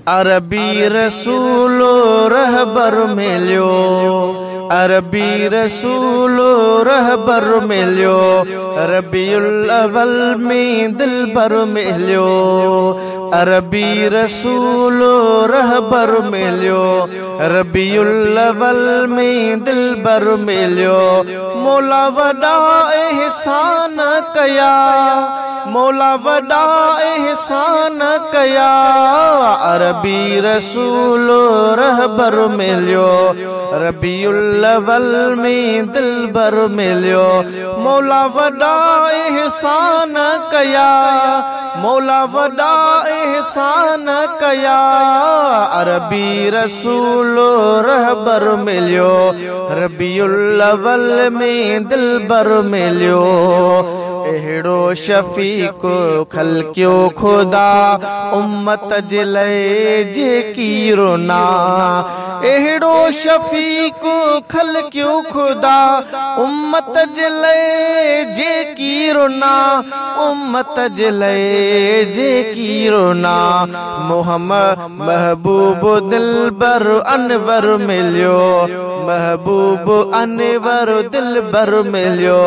अरबी रसूलो रहबर मिलियो, अरबी रसूलो रहबर मिलियो, रबीउल अव्वल में दिलबर मिलियो। अरबी रसूलो रहबर मिलियो, रबीउल अव्वल में दिलबर मिलियो। मौला वॾा एहसान कया, मौला वॾा एहसान कया, अरबी रसूलो रहबर मिलियो, रबीउल अव्वल में दिलबर मिलियो। मौला वॾा एहसान कया, मौला वॾा एहसान कया, अरबी रसूलो रहबर मिलियो, रबीउल अव्वल में दिलबर मिलियो। एड़ो शफीक खलकियो खुदा उम्मत जे लए जेकी रोना, एड़ो शफीक खलकियो खुदा उम्मत जे लए जेकी रोना, उम्मत जे लए जेकी रोना। मोहम्मद महबूब दिलबर अनवर मिलियो, महबूब अनवर दिलबर मिलियो।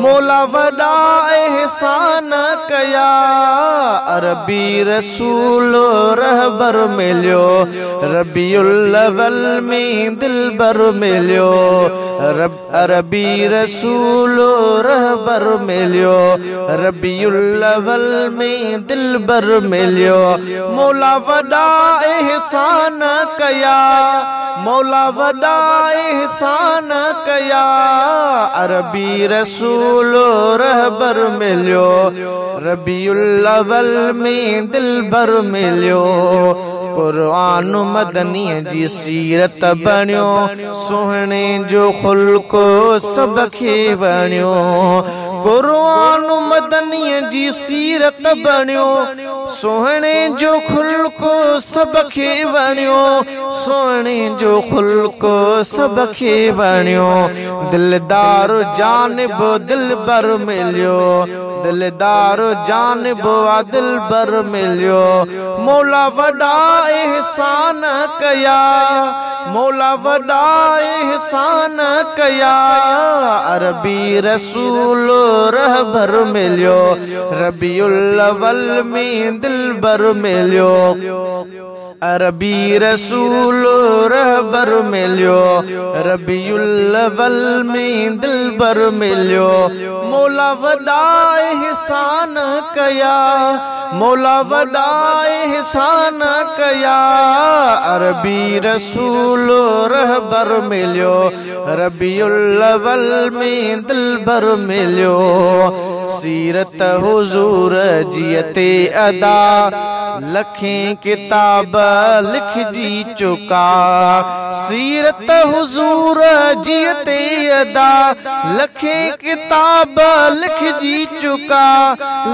मौला वॾा एहसान कया, अरबी रसूलो रहबर मिलियो, रबीउल अव्वल में दिलबर मिलियो। अरबी रसूलो रहबर मिलियो, रबीउल अव्वल में दिलबर मिलियो। मौला वॾा एहसान कया, मौला वॾा एहसान कया, अरबी रसूलो रहबर मिलियो, रबीउल अव्वल में दिलबर मिलियो। कुरान मदनी जी सीरत बणियो, सोहणे जो खुल्को सब खे वणियो। कुरान मदनी जी सीरत बणियो, सोहणे जो खुल्को सब खे वणियो, सोहणे जो खुल्को सब खे वणियो। दिलदार जानिब दिलबर मिलियो, दिलदार जानिब दिलबर मिलियो। मौला वॾा एहसान कया, मौला वॾा एहसान कया, अरबी रसूलो रहबर मिलियो, रबीउल अव्वल में दिलबर मिलियो। अरबी रसूलो रहबर मिलियो, रबीउल अव्वल में दिलबर मिलियो। मौला वॾा एहसान कया, मौला वॾा एहसान कया, अरबी रसूलो रहबर मिलियो, रबीउल अव्वल में दिलबर मिलियो। सीरत हुजूर जियते अदा लखें किताब लिखजी चुका, सीरत हुजूर जियते अदा लखें किताब लिखजी चुका,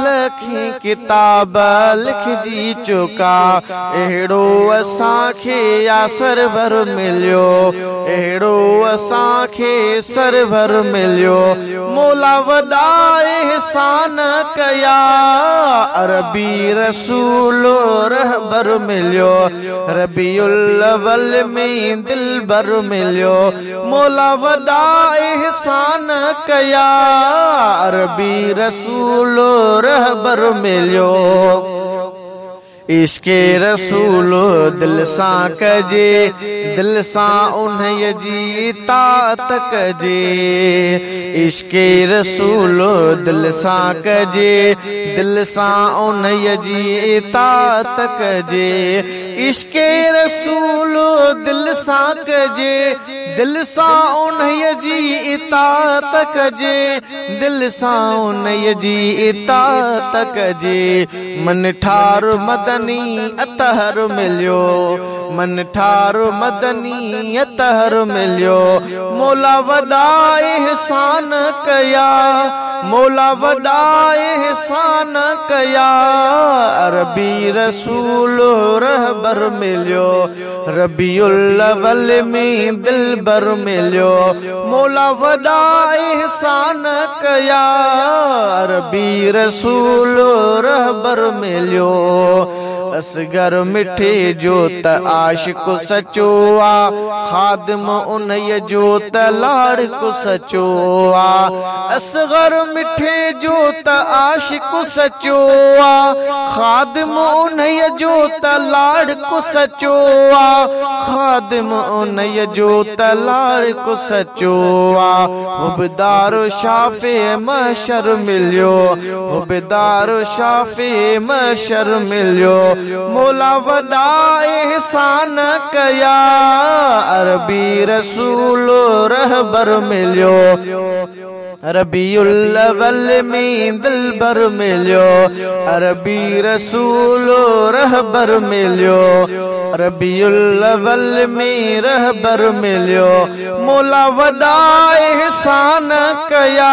लखें किताब लिखजी चुका। एड़ो असांखे या सरवर मिलियो, एड़ो असांखे सरवर मिलियो। मौला वॾा एहसान कया, अरबी रसूलो रहबर मिलियो, रबीउल अव्वल में दिलबर मिलियो। मौला वॾा एहसान कया, अरबी रसूलो रहबर मिलियो। इश्के रसूलो दिल सां कजे, दिल सां उन्हीअ जी इताअत कजे। इश्के रसूलो दिल सां कजे, दिल सां उन्हीअ जी इताअत कजे। इश्के रसूलो दिल सां कजे, दिल सां उन्हीअ जी इताअत कजे, दिल सां उन्हीअ जी इताअत कजे। मन ठार मदनी अतहर मिलियो, मन ठार मदनी अतहर मिलियो। मौला वॾा एहसान कया, मौला वॾा एहसान कया, अरबी रसूलो रहबर मिलियो, रबीउल अव्वल में दिलबर मिलियो। मौला वॾा एहसान कया, अरबी रसूलो रहबर मिलियो। असगर मिठे जो त आशिक सचो आ, खादिम उन जो त लाड़क सचो आ। असगर मिठे जो त आशिक सचो आ, खादिम उन जो त लाड़क सचो आ। खादिम उन जो त लाड़क सचो आ। हुबदारो शाफे महशर मिलियो, हुबदारो शाफे महशर मिलियो। मौला वॾा एहसान कया, अरबी रसूल रहबर मिलियो। रबीउल अव्वल में दिलबर मिलियो, अरबी रसूल रहबर मिलियो। रबीउल अव्वल में रहबर मिलियो। मौला वॾा एहसान कया।